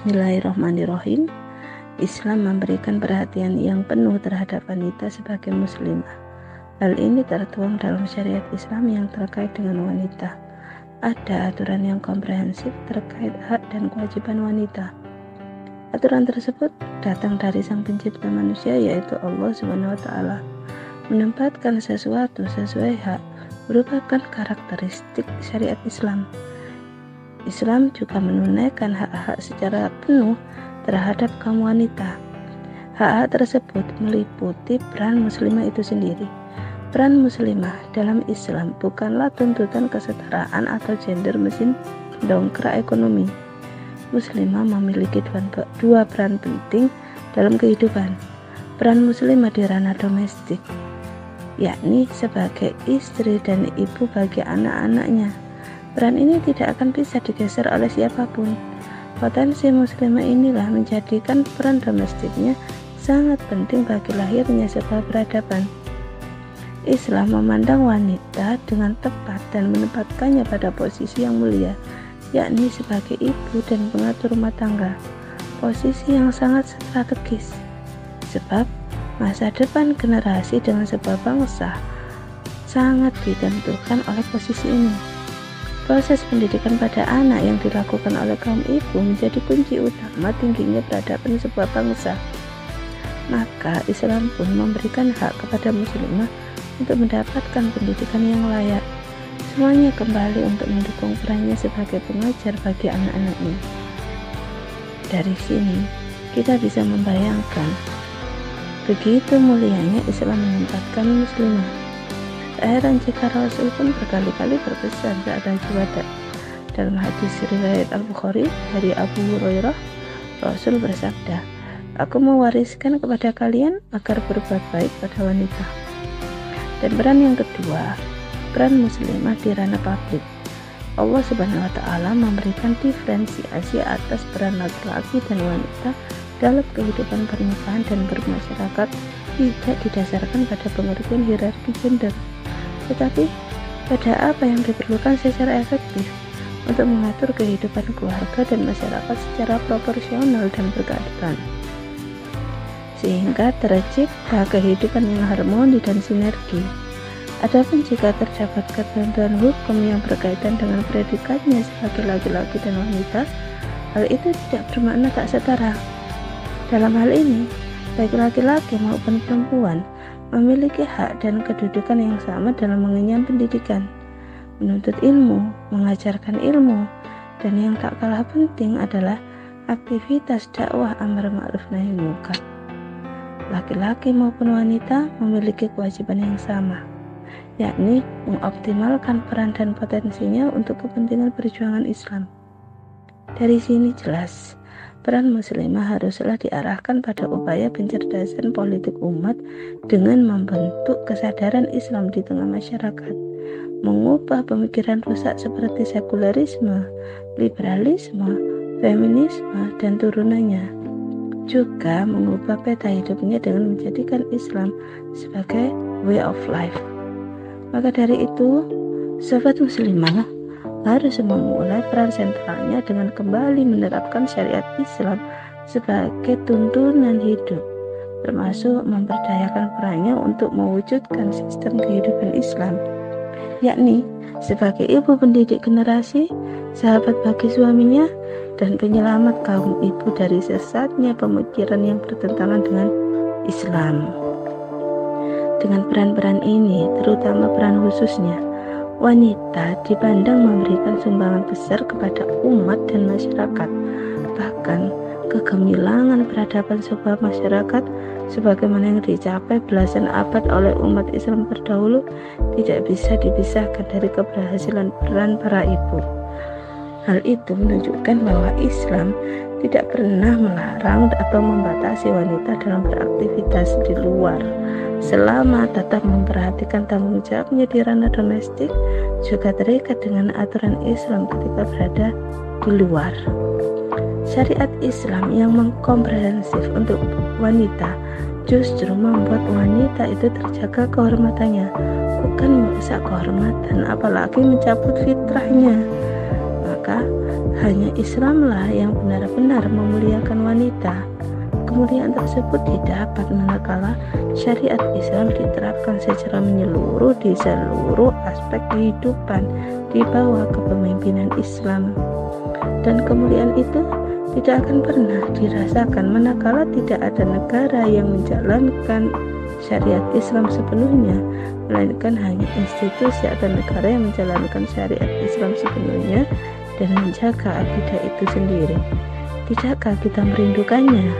Bismillahirrahmanirrahim. Islam memberikan perhatian yang penuh terhadap wanita sebagai muslimah. Hal ini tertuang dalam syariat Islam yang terkait dengan wanita. Ada aturan yang komprehensif terkait hak dan kewajiban wanita. Aturan tersebut datang dari Sang Pencipta manusia, yaitu Allah SWT. Menempatkan sesuatu sesuai hak merupakan karakteristik syariat Islam. Islam juga menunaikan hak-hak secara penuh terhadap kaum wanita. Hak-hak tersebut meliputi peran muslimah itu sendiri. Peran muslimah dalam Islam bukanlah tuntutan kesetaraan atau gender mesin pendongkrak ekonomi. Muslimah memiliki dua peran penting dalam kehidupan. Peran muslimah di ranah domestik, yakni sebagai istri dan ibu bagi anak-anaknya. Peran ini tidak akan bisa digeser oleh siapapun. Potensi muslimah inilah menjadikan peran domestiknya sangat penting bagi lahirnya sebuah peradaban. Islam memandang wanita dengan tepat dan menempatkannya pada posisi yang mulia, yakni sebagai ibu dan pengatur rumah tangga. Posisi yang sangat strategis, sebab masa depan generasi dengan sebuah bangsa sangat ditentukan oleh posisi ini. Proses pendidikan pada anak yang dilakukan oleh kaum ibu menjadi kunci utama tingginya peradaban sebuah bangsa. Maka Islam pun memberikan hak kepada muslimah untuk mendapatkan pendidikan yang layak. Semuanya kembali untuk mendukung perannya sebagai pengajar bagi anak-anaknya. Dari sini kita bisa membayangkan begitu mulianya Islam menempatkan muslimah. Heran jika Rasul pun berkali-kali berpesan saat haji wada. Dalam hadis riwayat Al-Bukhari dari Abu Hurairah, Rasul bersabda, "Aku mewariskan kepada kalian agar berbuat baik pada wanita." Dan peran yang kedua, peran muslimah di ranah publik. Allah Subhanahu wa Ta'ala memberikan diferensiasi atas peran laki-laki dan wanita dalam kehidupan pernikahan dan bermasyarakat, tidak didasarkan pada pengertian hierarki gender, tetapi pada apa yang diperlukan secara efektif untuk mengatur kehidupan keluarga dan masyarakat secara proporsional dan berkeadilan, sehingga tercipta kehidupan yang harmoni dan sinergi. Adapun jika terdapat ketentuan hukum yang berkaitan dengan predikatnya sebagai laki-laki dan wanita, hal itu tidak bermakna tak setara. Dalam hal ini, baik laki-laki maupun perempuan memiliki hak dan kedudukan yang sama dalam mengenyam pendidikan, menuntut ilmu, mengajarkan ilmu, dan yang tak kalah penting adalah aktivitas dakwah amar ma'ruf nahi munkar. Laki-laki maupun wanita memiliki kewajiban yang sama, yakni mengoptimalkan peran dan potensinya untuk kepentingan perjuangan Islam. Dari sini jelas, peran muslimah haruslah diarahkan pada upaya pencerdasan politik umat dengan membentuk kesadaran Islam di tengah masyarakat, mengubah pemikiran rusak seperti sekularisme, liberalisme, feminisme, dan turunannya. Juga mengubah peta hidupnya dengan menjadikan Islam sebagai way of life. Maka dari itu, sahabat muslimah harus memulai peran sentralnya dengan kembali menerapkan syariat Islam sebagai tuntunan hidup, termasuk memperdayakan perannya untuk mewujudkan sistem kehidupan Islam, yakni sebagai ibu pendidik generasi, sahabat bagi suaminya, dan penyelamat kaum ibu dari sesatnya pemikiran yang bertentangan dengan Islam. Dengan peran-peran ini, terutama peran khususnya, wanita dipandang memberikan sumbangan besar kepada umat dan masyarakat. Bahkan kegemilangan peradaban sebuah masyarakat sebagaimana yang dicapai belasan abad oleh umat Islam terdahulu tidak bisa dipisahkan dari keberhasilan peran para ibu. Hal itu menunjukkan bahwa Islam tidak pernah melarang atau membatasi wanita dalam beraktivitas di luar, selama tetap memperhatikan tanggung jawabnya di ranah domestik, juga terikat dengan aturan Islam ketika berada di luar. Syariat Islam yang mengkomprehensif untuk wanita justru membuat wanita itu terjaga kehormatannya, bukan merusak kehormatan, apalagi mencabut fitrahnya. maka hanya Islamlah yang benar-benar memuliakan wanita. Kemuliaan tersebut didapat manakala syariat Islam diterapkan secara menyeluruh di seluruh aspek kehidupan di bawah kepemimpinan Islam. Dan kemuliaan itu tidak akan pernah dirasakan manakala tidak ada negara yang menjalankan syariat Islam sepenuhnya, melainkan hanya institusi atau negara yang menjalankan syariat Islam sepenuhnya dan menjaga akidah itu sendiri. Tidakkah kita merindukannya?